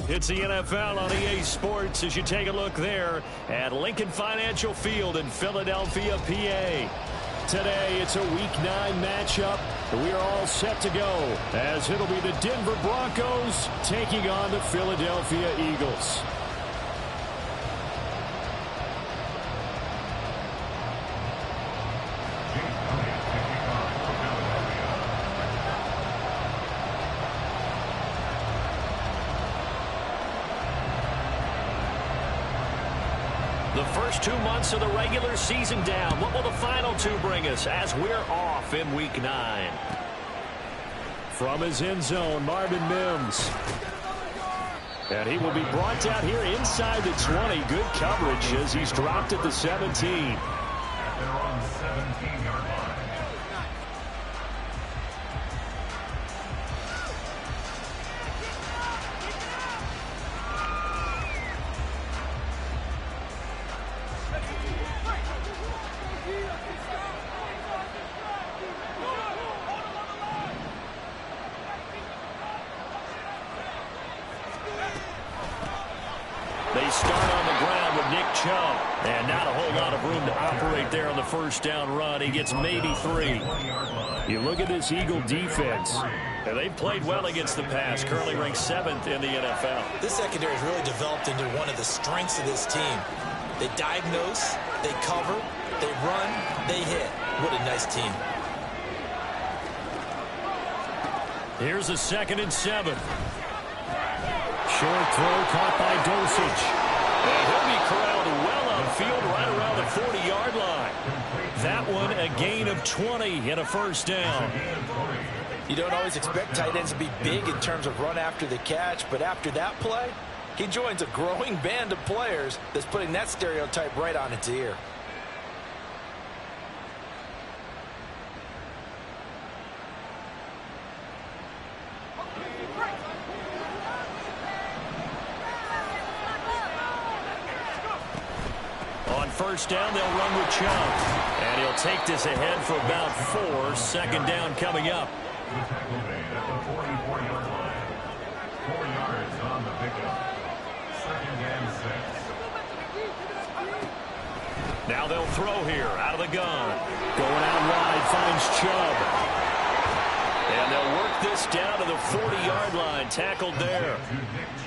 It's the NFL on EA Sports as you take a look there at Lincoln Financial Field in Philadelphia, PA. Today, it's a Week 9 matchup. We are all set to go as it'll be the Denver Broncos taking on the Philadelphia Eagles. The first 2 months of the regular season down. What will the final 2 bring us as we're off in Week 9? From his end zone, Marvin Mims. And he will be brought down here inside the 20. Good coverage as he's dropped at the 17. They're on 17-yard line. They start on the ground with Nick Chubb. And not a whole lot of room to operate there on the first down run. He gets maybe 3. You look at this Eagle defense. And they've played well against the pass. Currently ranked 7th in the NFL. This secondary has really developed into one of the strengths of this team. They diagnose, they cover, they run, they hit. What a nice team. Here's a 2nd and 7. Short throw caught by Dosich. And he'll be corralled well upfield right around the 40-yard line. That one a gain of 20 and a first down. You don't always expect tight ends to be big in terms of run after the catch, but after that play, he joins a growing band of players that's putting that stereotype right on its ear. First down, they'll run with Chubb. And he'll take this ahead for about 4. Second down coming up. The tackle made at the 44-yard line. 4 yards on the pickup. 2nd and 6. Now they'll throw here out of the gun. Going out wide, finds Chubb. And they'll work this down to the 40-yard line. Tackled there.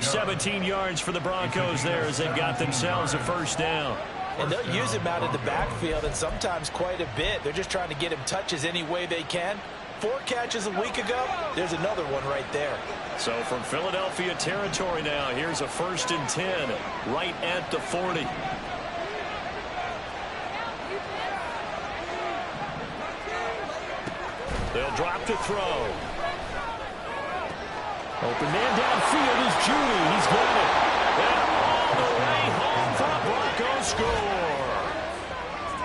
17 yards for the Broncos there as they've got themselves a first down. And they'll use him out in the backfield and sometimes quite a bit. They're just trying to get him touches any way they can. 4 catches a week ago, there's another one right there. So from Philadelphia territory now, here's a 1st and 10 right at the 40. They'll drop to throw. Open man downfield is Judy. He's got it. And all the way home for a Broncos score.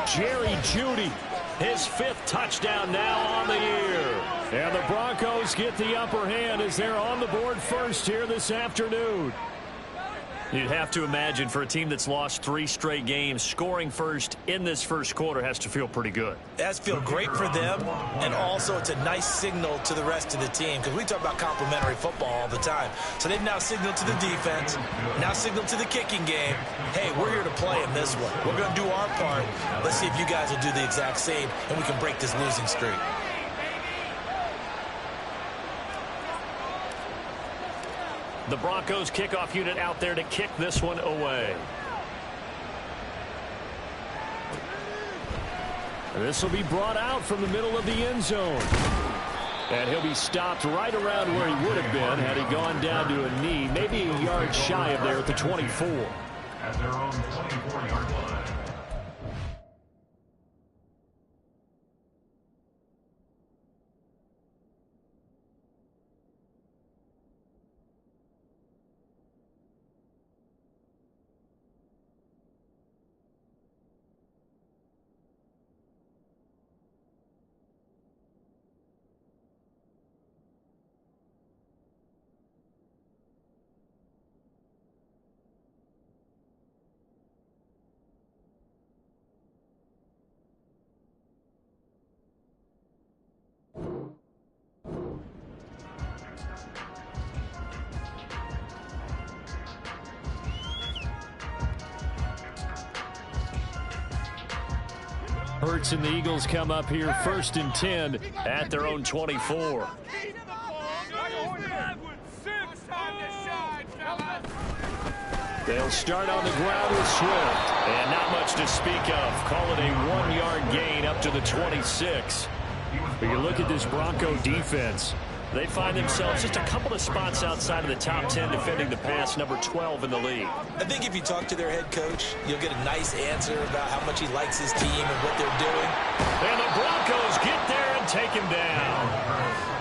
Jerry Judy, his 5th touchdown now on the year. And the Broncos get the upper hand as they're on the board first here this afternoon. You'd have to imagine for a team that's lost 3 straight games, scoring first in this first quarter has to feel pretty good. It has to feel great for them, and also it's a nice signal to the rest of the team because we talk about complimentary football all the time. So they've now signaled to the defense, now signaled to the kicking game, hey, we're here to play in this one. We're going to do our part. Let's see if you guys will do the exact same, and we can break this losing streak. The Broncos kickoff unit out there to kick this one away. This will be brought out from the middle of the end zone. And he'll be stopped right around where he would have been had he gone down to a knee, maybe a yard shy of there at the 24. At their own 24-yard line. Hurts and the Eagles come up here 1st and 10 at their own 24. They'll start on the ground with Swift. And not much to speak of. Call it a 1-yard gain up to the 26. But you look at this Bronco defense. They find themselves just a couple of spots outside of the top 10 defending the pass, number 12 in the league. I think if you talk to their head coach, you'll get a nice answer about how much he likes his team and what they're doing. And the Broncos get there and take him down.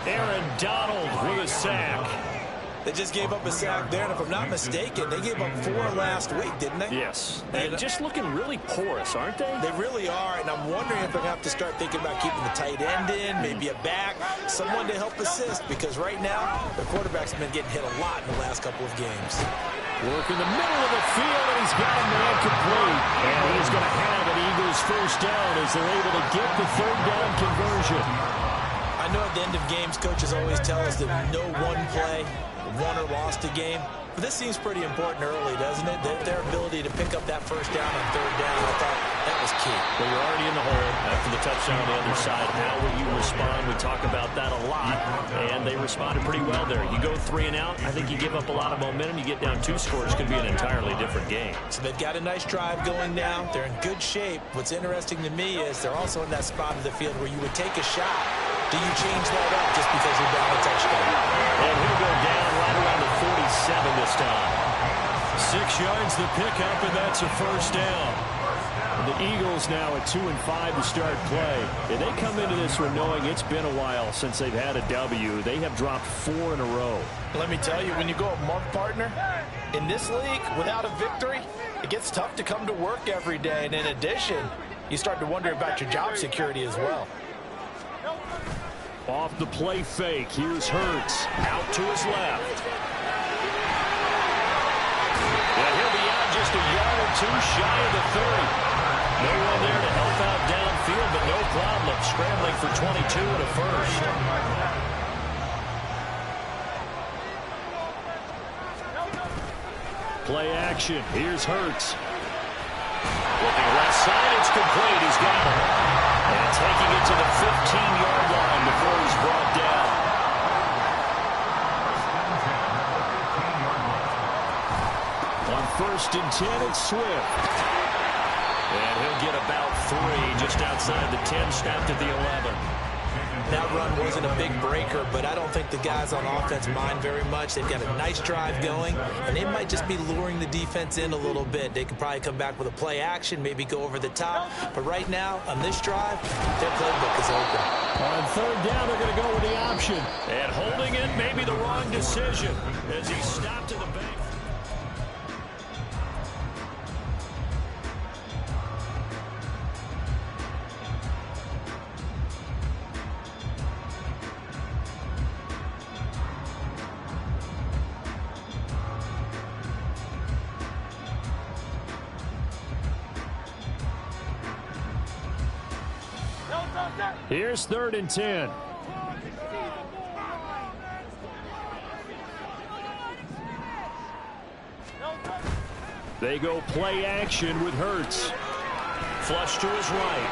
Aaron Donald with a sack. They just gave up a sack there, and if I'm not mistaken, they gave up 4 last week, didn't they? Yes. And just looking really porous, aren't they? They really are, and I'm wondering if they're going to have to start thinking about keeping the tight end in, maybe a back, someone to help assist, because right now, the quarterback's been getting hit a lot in the last couple of games. Work in the middle of the field, and he's got a man complete. And he's going to have an Eagles first down as they're able to get the 3rd down conversion. I know at the end of games, coaches always tell us that no one play won or lost a game. But this seems pretty important early, doesn't it? Their ability to pick up that first down on 3rd down, I thought that was key. Well, you're already in the hole after the touchdown on the other side. How will you respond? We talk about that a lot, and they responded pretty well there. You go 3 and out, I think you give up a lot of momentum. You get down 2 scores, could be an entirely different game. So they've got a nice drive going now. They're in good shape. What's interesting to me is they're also in that spot of the field where you would take a shot. Do you change that up just because you're down a touchdown? And he'll go down right around the 47 this time. 6 yards the pickup, and that's a first down. The Eagles now at 2-5 to start play. And they come into this one knowing it's been a while since they've had a W. They have dropped 4 in a row. Let me tell you, when you go a month, partner, in this league, without a victory, it gets tough to come to work every day. And in addition, you start to wonder about your job security as well. Off the play fake, here's Hurts. Out to his left. And he'll be out just a yard or 2 shy of the 30. No one there to help out downfield, but no problem scrambling for 22 and a first. Play action, here's Hurts. Looking left side, it's complete, he's got it. And taking it to the 15-yard line before he's brought down. On 1st and 10, it's Swift. And he'll get about 3 just outside the 10, snapped at the 11. That run wasn't a big breaker, but I don't think the guys on offense mind very much. They've got a nice drive going, and they might just be luring the defense in a little bit. They could probably come back with a play action, maybe go over the top. But right now, on this drive, their playbook is open. On 3rd down, they're going to go with the option. And holding it may be the wrong decision as he stopped to the bank. Here's 3rd and 10. They go play action with Hurts. Flush to his right.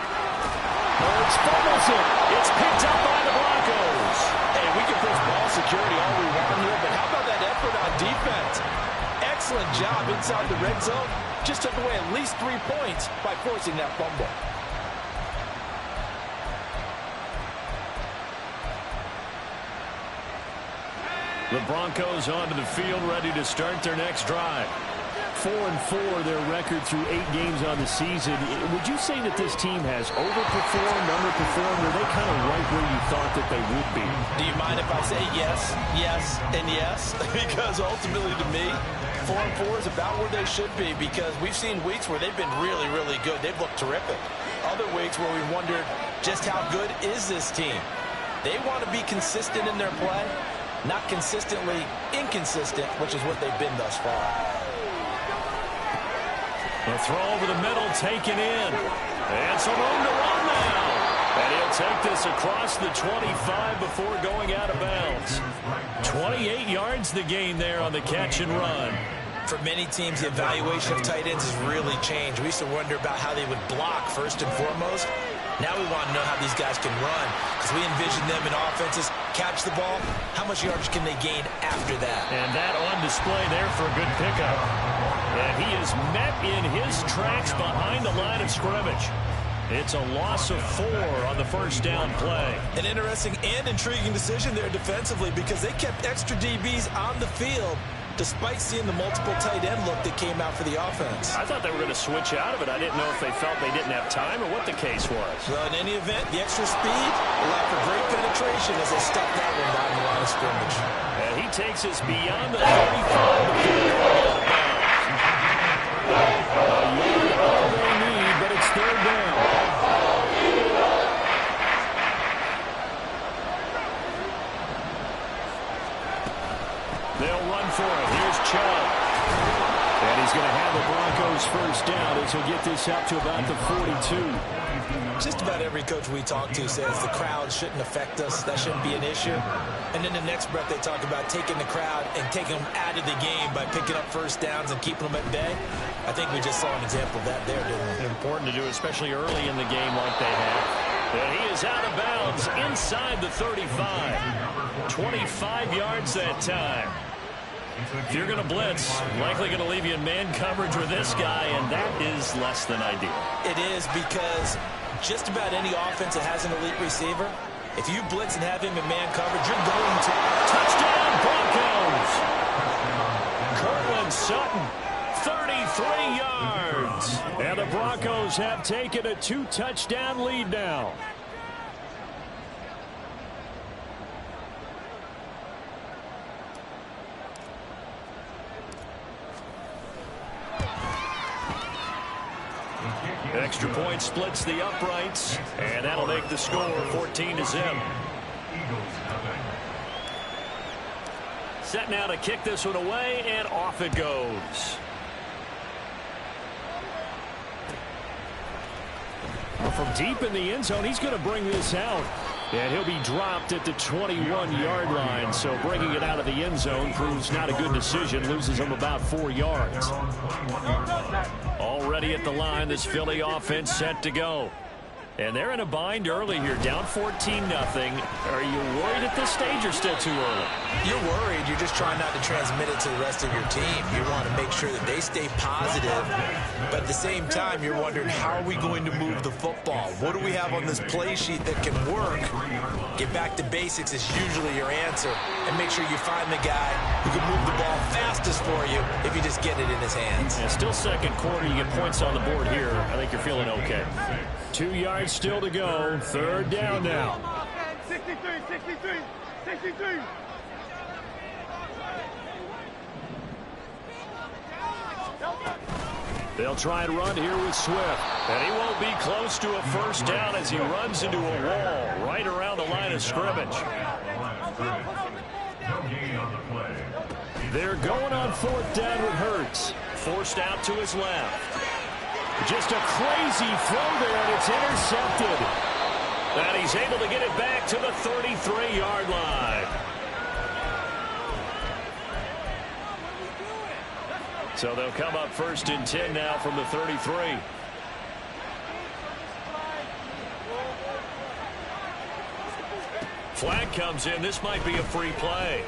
Hurts fumbles it. It's picked up by the Broncos. Hey, we can push ball security all we want here, but how about that effort on defense? Excellent job inside the red zone. Just took away at least 3 points by forcing that fumble. The Broncos onto the field, ready to start their next drive. 4-4, their record through 8 games on the season. Would you say that this team has overperformed, underperformed, or are they kind of right where you thought that they would be? Do you mind if I say yes, yes, and yes? Because ultimately to me, 4-4 is about where they should be, because we've seen weeks where they've been really, really good. They've looked terrific. Other weeks where we wondered just how good is this team. They want to be consistent in their play. Not consistently inconsistent, which is what they've been thus far. The throw over the middle taken in. And some room to run now. And he'll take this across the 25 before going out of bounds. 28 yards the gain there on the catch and run. For many teams, the evaluation of tight ends has really changed. We used to wonder about how they would block first and foremost. Now we want to know how these guys can run, because we envision them in offenses catch the ball. How much yardage can they gain after that? And that on display there for a good pickup. And he is met in his tracks behind the line of scrimmage. It's a loss of 4 on the first down play. An interesting and intriguing decision there defensively, because they kept extra DBs on the field despite seeing the multiple tight end look that came out for the offense. I thought they were going to switch out of it. I didn't know if they felt they didn't have time or what the case was. Well, in any event, the extra speed allowed for great penetration as they stuck that one down the line of scrimmage. And he takes us beyond the 35. All they need, but it's third down. They'll run for it. Here's Chubb. And he's going to have the Broncos first down as he'll get this up to about the 42. Just about every coach we talk to says the crowd shouldn't affect us. That shouldn't be an issue. And then the next breath they talk about taking the crowd and taking them out of the game by picking up first downs and keeping them at bay. I think we just saw an example of that there, didn't we? Important to do, especially early in the game like they have. And he is out of bounds inside the 35. 25 yards that time. If you're going to blitz, likely going to leave you in man coverage with this guy, and that is less than ideal. It is, because just about any offense that has an elite receiver, if you blitz and have him in man coverage, you're going to... Touchdown, Broncos! Cortland Sutton, 33 yards. And the Broncos have taken a 2-touchdown lead now. Extra point splits the uprights, and that'll make the score 14-0. Set now to kick this one away, and off it goes. From deep in the end zone, he's going to bring this out. And he'll be dropped at the 21-yard line. So bringing it out of the end zone proves not a good decision. Loses him about 4 yards. Already at the line, this Philly offense set to go. And they're in a bind early here, down 14-0. Are you worried at this stage or still too early? You're worried. You're just trying not to transmit it to the rest of your team. You want to make sure that they stay positive. But at the same time, you're wondering, how are we going to move the football? What do we have on this play sheet that can work? Get back to basics is usually your answer. And make sure you find the guy who can move the ball fastest for you if you just get it in his hands. Yeah, still second quarter. You get points on the board here. I think you're feeling okay. 2 yards still to go. Third down now. 63, 63, 63. They'll try and run here with Swift. And he won't be close to a first down as he runs into a wall right around the line of scrimmage. They're going on fourth down with Hurts. Forced out to his left. Just a crazy throw there, and it's intercepted. And he's able to get it back to the 33-yard line. So they'll come up first and 10 now from the 33. Flag comes in. This might be a free play.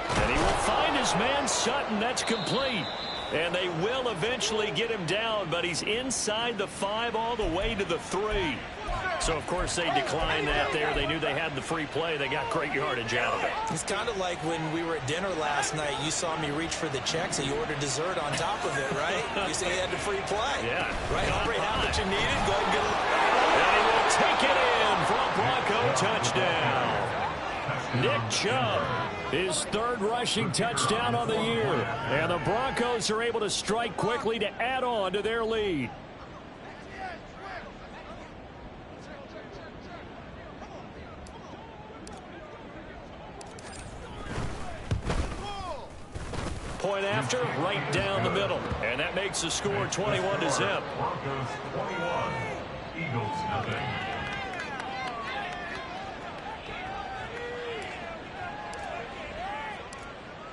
And he will find his man Sutton. That's complete. And they will eventually get him down, but he's inside the 5 all the way to the 3. So, of course, they declined that there. They knew they had the free play. They got great yardage out of it. It's kind of like when we were at dinner last night. You saw me reach for the check, so you ordered dessert on top of it, right? You said you had the free play. Yeah. Right, Humphrey, how much you needed? Go ahead and get it. And he will take it in for a Bronco touchdown. Nick Chubb, his third rushing touchdown on the year. And the Broncos are able to strike quickly to add on to their lead. Point after, right down the middle. And that makes the score 21-0. Broncos 21, Eagles nothing.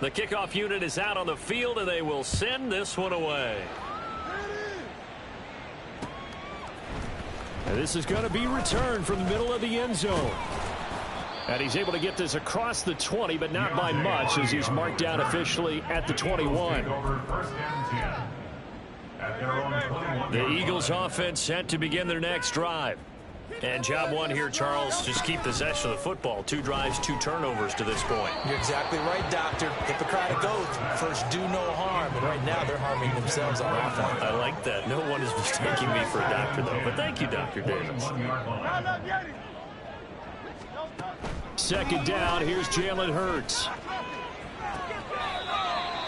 The kickoff unit is out on the field, and they will send this one away. And this is going to be returned from the middle of the end zone. And he's able to get this across the 20, but not by much, as he's marked down officially at the 21. The Eagles offense set to begin their next drive. And job one here, Charles, just keep possession of the football. 2 drives, 2 turnovers to this point. You're exactly right, Doctor. Hippocratic oath. First, do no harm. And right now, they're harming themselves on offense. I like that. No one is mistaking me for a doctor, though. But thank you, Dr. Davis. Second down, here's Jalen Hurts.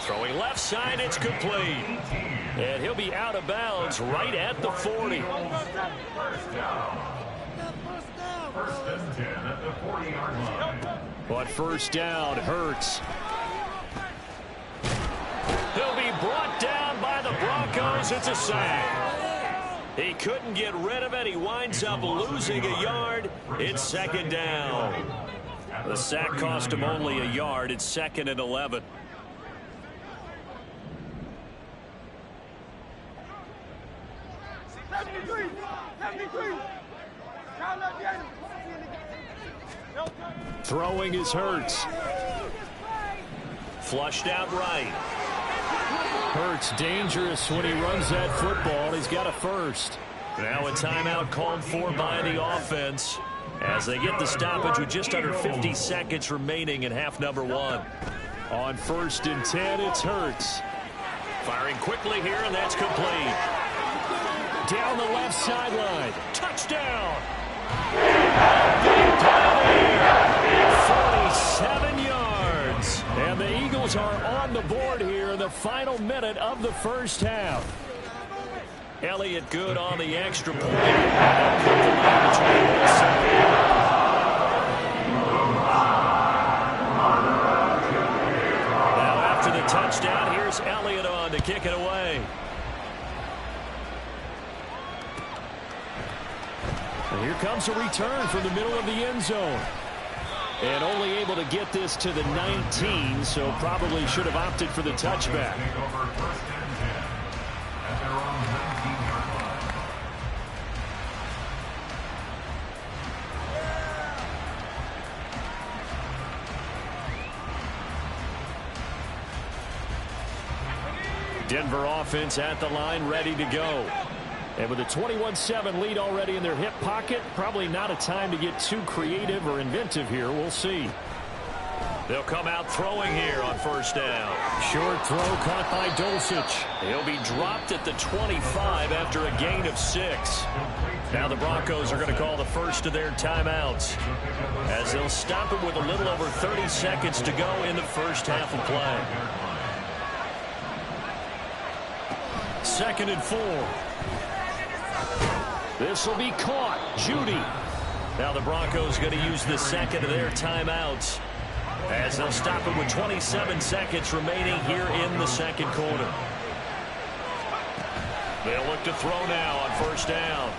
Throwing left side, it's complete. And he'll be out of bounds right at the 40. First and 10 at the 40-yard line. But first down, Hurts. He'll be brought down by the Broncos. It's a sack. He couldn't get rid of it. He winds up losing a yard. It's second down. The sack cost him only a yard. It's 2nd and 11. Throwing is Hurts. Flushed out right. Hurts dangerous when he runs that football. He's got a first. Now a timeout called for by the offense as they get the stoppage with just under 50 seconds remaining in half number 1. On 1st and 10, it's Hurts. Firing quickly here, and that's complete. Down the left sideline. Touchdown. 47 yards. And the Eagles are on the board here in the final minute of the first half. Elliott good on the extra point. Now after the touchdown, here's Elliott on to kick it away. And here comes a return from the middle of the end zone. And only able to get this to the 19, so probably should have opted for the touchback. Denver offense at the line, ready to go. And with a 21-7 lead already in their hip pocket, probably not a time to get too creative or inventive here. We'll see. They'll come out throwing here on first down. Short throw caught by Dulcich. He'll be dropped at the 25 after a gain of 6. Now the Broncos are going to call the first of their timeouts as they'll stop it with a little over 30 seconds to go in the first half of play. 2nd and 4. This will be caught. Judy. Now the Broncos going to use the second of their timeouts as they'll stop it with 27 seconds remaining here in the second quarter. They'll look to throw now on first down.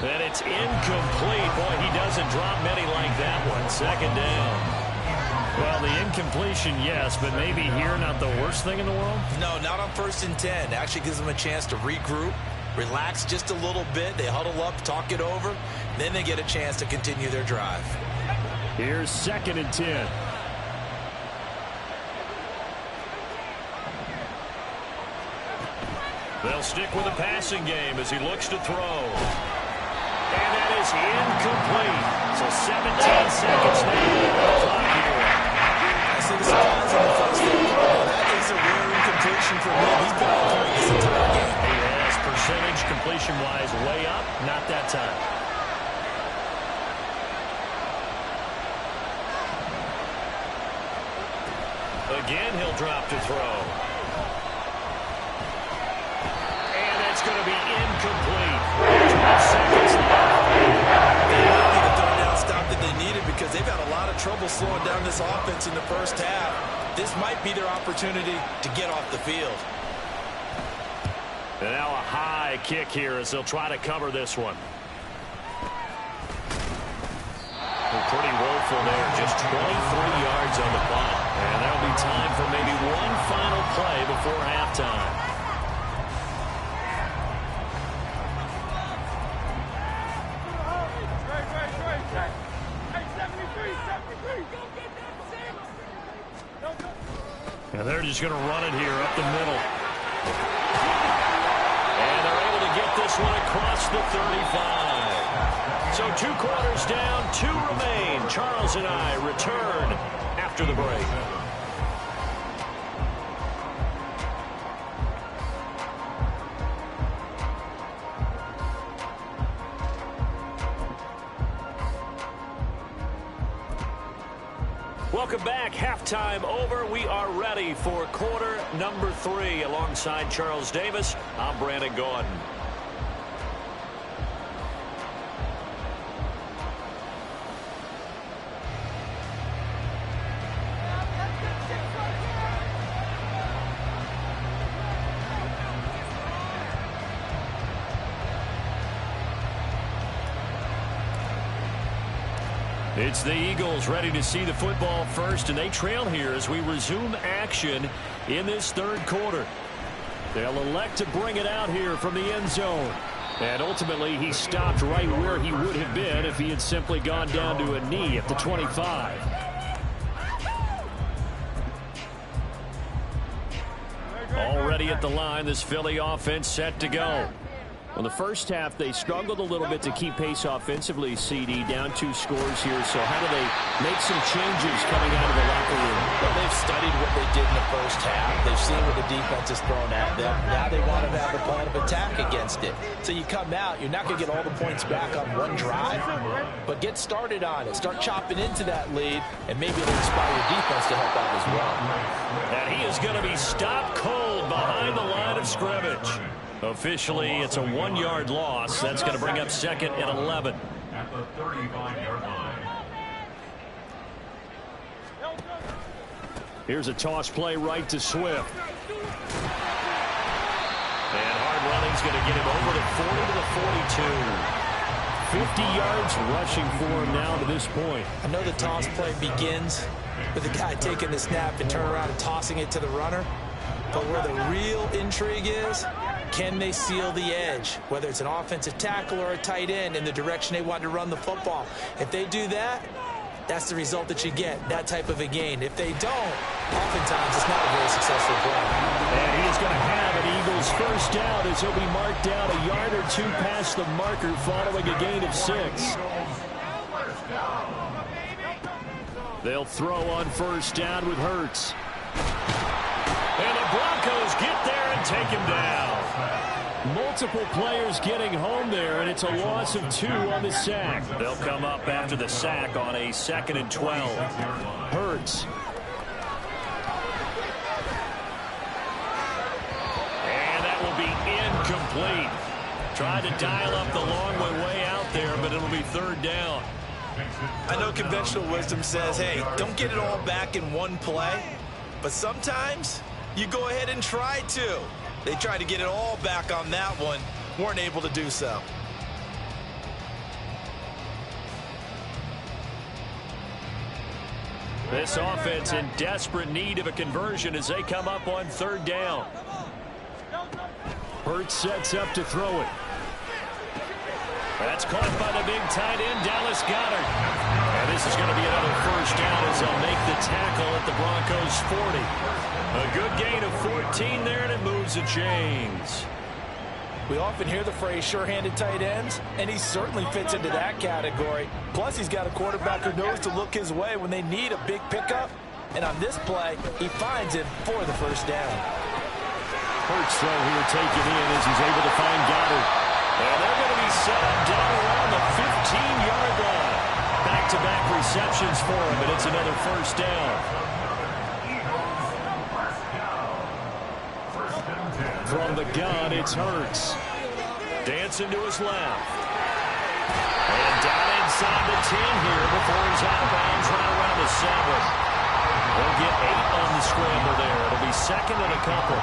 And it's incomplete. Boy, he doesn't drop many like that one. 2nd down. Well, the incompletion, yes, but maybe here not the worst thing in the world? No, not on 1st and 10. Actually gives them a chance to regroup, relax just a little bit. They huddle up, talk it over. Then they get a chance to continue their drive. Here's 2nd and 10. They'll stick with the passing game as he looks to throw. And that is incomplete. So 17 seconds now. I see the surprise on the first thing. That is a rare incompletion for him. He's been on point this entire game. He has percentage completion-wise way up. Not that time. Again, he'll drop to throw. And that's going to be incomplete. 12 seconds left. They might be the third down stop that they needed because they've had a lot of trouble slowing down this offense in the first half. This might be their opportunity to get off the field. And now a high kick here as they'll try to cover this one. Pretty woeful there, just 23 yards on the clock. And there'll be time for maybe one final play before halftime. And they're just going to run it here up the middle. And they're able to get this one across the 35. So 2 quarters down, 2 remain. Charles and I return after the break. Welcome back. Halftime over. We are ready for quarter number 3. Alongside Charles Davis, I'm Brandon Gaudin. It's the Eagles ready to see the football first, and they trail here as we resume action in this 3rd quarter. They'll elect to bring it out here from the end zone. And ultimately, he stopped right where he would have been if he had simply gone down to a knee at the 25. Already at the line, this Philly offense set to go. Well, the first half, they struggled a little bit to keep pace offensively, CD, down 2 scores here. So how do they make some changes coming out of the locker room? Well, they've studied what they did in the first half. They've seen what the defense has thrown at them. Now they want to have a plan of attack against it. So you come out, you're not going to get all the points back on one drive, but get started on it. Start chopping into that lead, and maybe it'll inspire your defense to help out as well. And he is going to be stopped cold behind the line of scrimmage. Officially, it's a 1-yard loss. That's going to bring up 2nd and 11. At the 35-yard line. Here's a toss play right to Swift. And hard running's going to get him over to 40 to the 42. 50 yards rushing for him now to this point. I know the toss play begins with the guy taking the snap and turning around and tossing it to the runner. But where the real intrigue is, can they seal the edge, whether it's an offensive tackle or a tight end, in the direction they want to run the football? If they do that, that's the result that you get, that type of a gain. If they don't, oftentimes it's not a very successful play. And he is going to have an Eagles first down as he'll be marked down a yard or 2 past the marker following a gain of 6. They'll throw on first down with Hurts. And the Broncos get there and take him down. Multiple players getting home there, and it's a loss of 2 on the sack. They'll come up after the sack on a 2nd and 12. Hurts. And that will be incomplete. Tried to dial up the long way out there, but it'll be 3rd down. I know conventional wisdom says, hey, don't get it all back in one play, but sometimes you go ahead and try to. They tried to get it all back on that one, weren't able to do so. This offense in desperate need of a conversion as they come up on 3rd down. Hurts sets up to throw it. That's caught by the big tight end, Dallas Goedert. And this is going to be another first down as they'll make the tackle at the Broncos' 40. A good gain of 14 there, and it moves the chains. We often hear the phrase sure-handed tight ends, and he certainly fits into that category. Plus, he's got a quarterback who knows to look his way when they need a big pickup. And on this play, he finds him for the first down. Hurts throw here taken in as he's able to find Goddard. And they're going to be set up down around the 15-yard line. Back-to-back receptions for him, and it's another first down. From the gun, it's Hurts. Dancing to his left. And down inside the 10 here before he's out of bounds right around the 7. They'll get 8 on the scramble there. It'll be 2nd and a couple.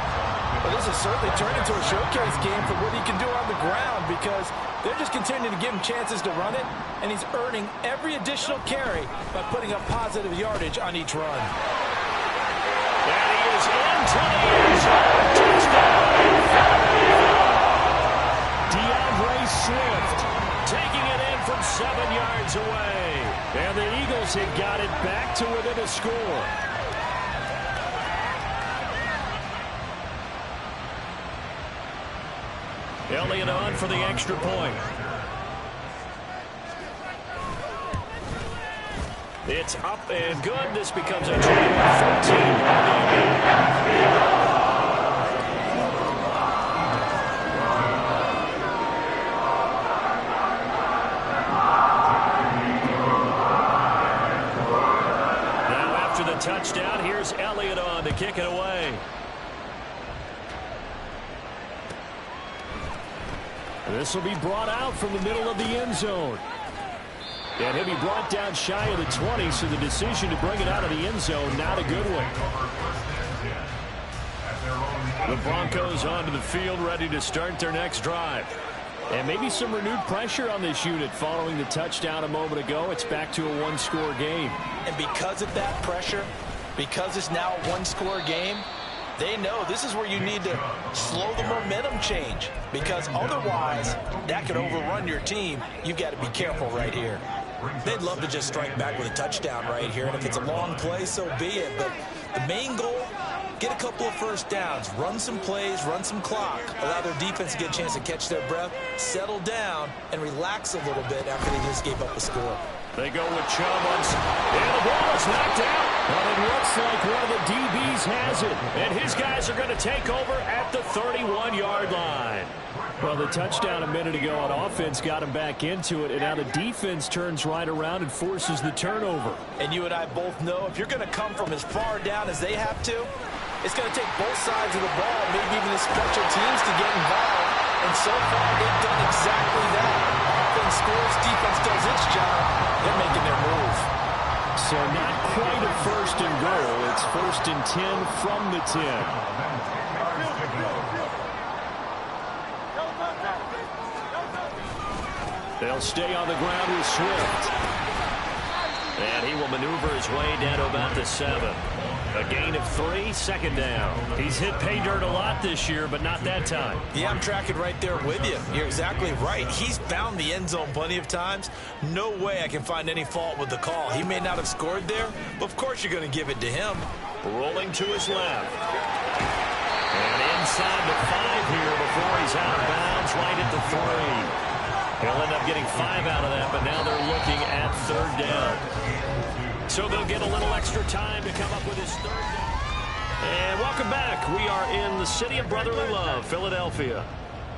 Well, this has certainly turned into a showcase game for what he can do on the ground, because they're just continuing to give him chances to run it, and he's earning every additional carry by putting up positive yardage on each run. And he is into the end zone. Touchdown. DeAndre Swift taking it in from 7 yards away. And the Eagles had got it back to within a score. Elliott on for the extra point. It's up and good. This becomes a 21-14 Now after the touchdown, here's Elliott on to kick it away. This will be brought out from the middle of the end zone. And he'll be brought down shy of the 20, so the decision to bring it out of the end zone, not a good one. The Broncos onto the field, ready to start their next drive. And maybe some renewed pressure on this unit following the touchdown a moment ago. It's back to a one-score game. And because of that pressure, because it's now a one-score game, they know this is where you need to slow the momentum change, because otherwise that could overrun your team. You've got to be careful right here. They'd love to just strike back with a touchdown right here, and if it's a long play, so be it. But the main goal, get a couple of first downs, run some plays, run some clock, allow their defense to get a chance to catch their breath, settle down, and relax a little bit after they just gave up a score. They go with Chubb, and the ball is knocked out. But it looks like one of the DBs has it, and his guys are going to take over at the 31-yard line. Well, the touchdown a minute ago on offense got him back into it, and now the defense turns right around and forces the turnover. And you and I both know if you're going to come from as far down as they have to, it's going to take both sides of the ball, maybe even the special teams, to get involved. And so far, they've done exactly that. Offense scores, defense does its job. They're making their move. So not quite a first and goal. It's 1st and 10 from the 10. They'll stay on the ground with Swift. And he will maneuver his way down to about the 7. A gain of 3, second down. He's hit pay dirt a lot this year, but not that time. Yeah, I'm tracking right there with you. You're exactly right. He's found the end zone plenty of times. No way I can find any fault with the call. He may not have scored there, but of course you're going to give it to him. Rolling to his left. And inside the 5 here before he's out of bounds, right at the 3. He'll end up getting 5 out of that, but now they're looking at 3rd down. So they'll get a little extra time to come up with his 3rd down. And welcome back. We are in the city of brotherly love, Philadelphia.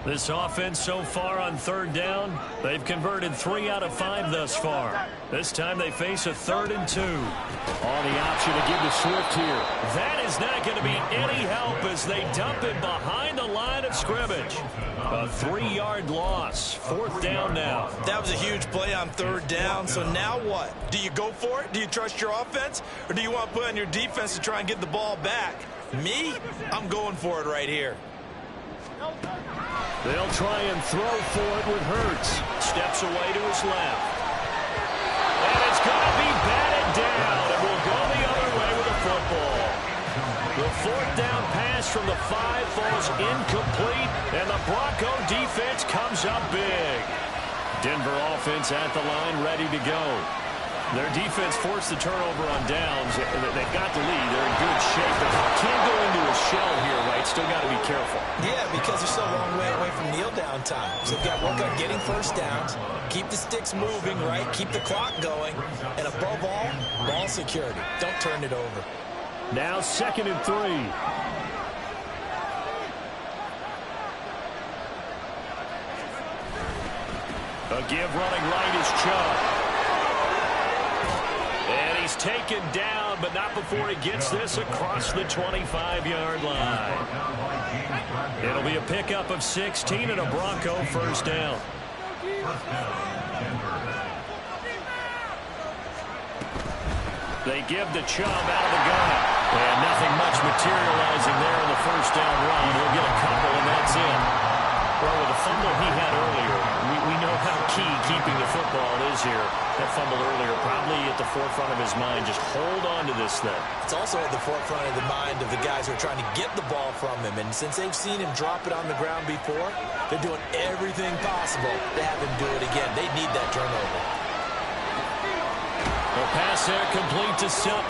This offense so far on 3rd down, they've converted 3 out of 5 thus far. This time they face a 3rd and 2. On the option to give to Swift here. That is not going to be any help as they dump it behind the line of scrimmage. A 3-yard loss. 4th down now. That was a huge play on 3rd down. So now what? Do you go for it? Do you trust your offense? Or do you want to put on your defense to try and get the ball back? Me? I'm going for it right here. They'll try and throw for it with Hurts. Steps away to his left. And it's going to be batted down, and will go the other way with the football. The 4th down pass from the 5 falls incomplete, and the Bronco defense comes up big. Denver offense at the line, ready to go. Their defense forced the turnover on downs. They've got the lead. They're in good shape, but can't go into a shell here, right? Still got to be careful. Yeah, because they're still a long way away from kneel down time. So they've got to work on getting first downs, keep the sticks moving, right? Keep the clock going, and above all, ball security. Don't turn it over. Now 2nd and 3. A give running right is Chubb. And he's taken down, but not before he gets this across the 25-yard line. It'll be a pickup of 16 and a Bronco first down. They give the Chubb out of the gun. And nothing much materializing there in the first down run. He'll get a couple, and that's it. Well, with the fumble he had earlier, we know how key keeping the football is here. That fumble earlier probably at the forefront of his mind. Just hold on to this thing. It's also at the forefront of the mind of the guys who are trying to get the ball from him. And since they've seen him drop it on the ground before, they're doing everything possible to have him do it again. They need that turnover. The pass there complete to Silk.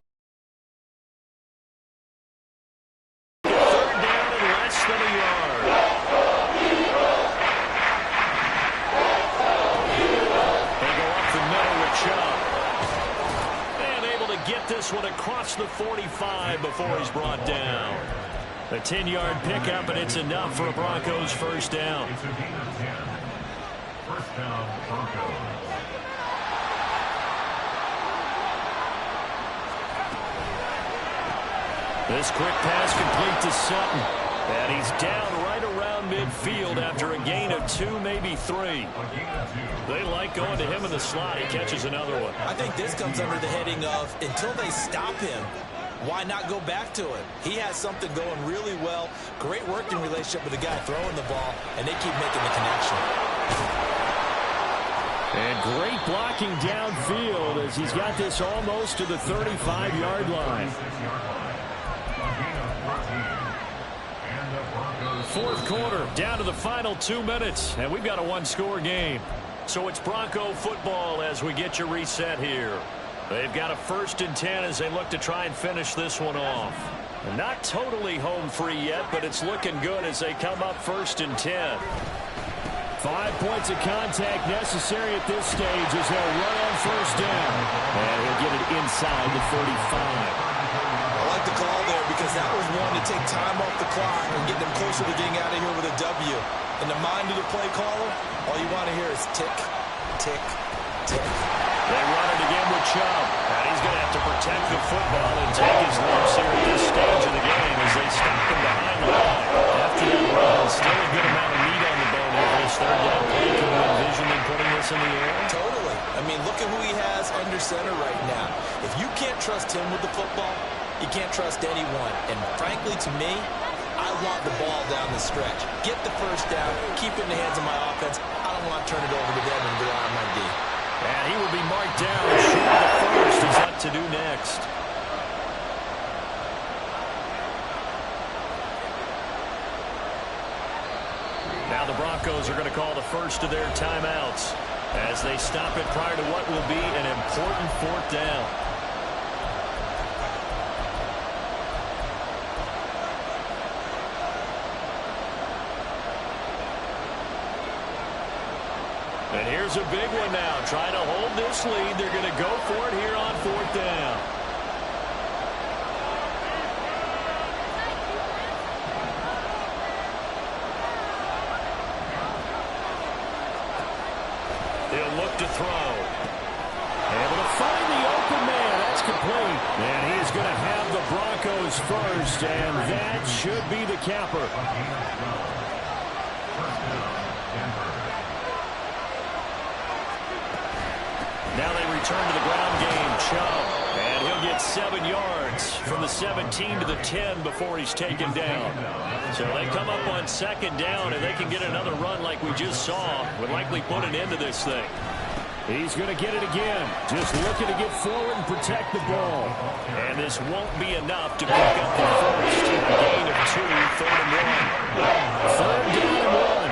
this one across the 45 before he's brought down. A 10-yard pickup, and it's enough for a Broncos first down. It's a gain of 10. First down, Broncos. This quick pass complete to Sutton. And he's down right around midfield after a gain of 2, maybe 3. They like going to him in the slot. He catches another one. I think this comes under the heading of until they stop him, why not go back to it? He has something going really well. Great working relationship with the guy throwing the ball, and they keep making the connection. And great blocking downfield as he's got this almost to the 35-yard line. Fourth quarter, down to the final 2 minutes, and we've got a one-score game. So it's Bronco football as we get you reset here. They've got a 1st and 10 as they look to try and finish this one off. Not totally home free yet, but it's looking good as they come up 1st and 10. 5 points of contact necessary at this stage as they'll run on 1st down. And he'll get it inside the 35. I like the call there because that was one to take time off the clock and get them closer to getting out of here with a W. In the mind of the play caller, all you want to hear is tick, tick, tick. They run it again with Chubb. And he's going to have to protect the football and take his lumps here at this stage of the game as they stop him behind the line. After that run, still a good amount of meat on the bone here. This 3rd down play. Can you envision them putting this in the air? Totally. I mean, look at who he has under center right now. If you can't trust him with the football, you can't trust anyone. And frankly, to me, I want the ball down the stretch. Get the 1st down, keep it in the hands of my offense. I don't want to turn it over to them and rely on my D. And he will be marked down short of the 1st. He's up to do next. Now the Broncos are going to call the first of their timeouts as they stop it prior to what will be an important 4th down. And here's a big one now. Trying to hold this lead. They're going to go for it here on 4th down. He'll look to throw. Able to find the open man. That's complete. And he's going to have the Broncos first, and that should be the capper. Now they return to the ground game. Chubb, and he'll get 7 yards from the 17 to the 10 before he's taken down. So they come up on 2nd down, and they can get another run like we just saw. Would likely put an end to this thing. He's going to get it again. Just looking to get forward and protect the ball. And this won't be enough to pick up the first. A gain of 2, 3rd and 1. 3rd down and 1.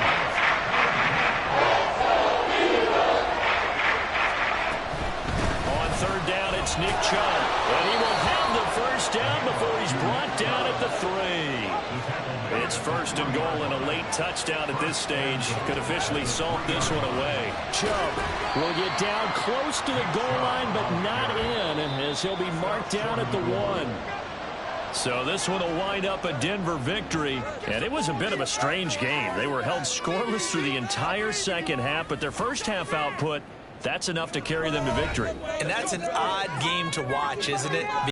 It's Nick Chubb, and he will have the 1st down before he's brought down at the 3. It's 1st and goal and a late touchdown at this stage. Could officially salt this one away. Chubb will get down close to the goal line, but not in, as he'll be marked down at the 1. So this one will wind up a Denver victory, and it was a bit of a strange game. They were held scoreless through the entire 2nd half, but their 1st half output, that's enough to carry them to victory. And that's an odd game to watch, isn't it?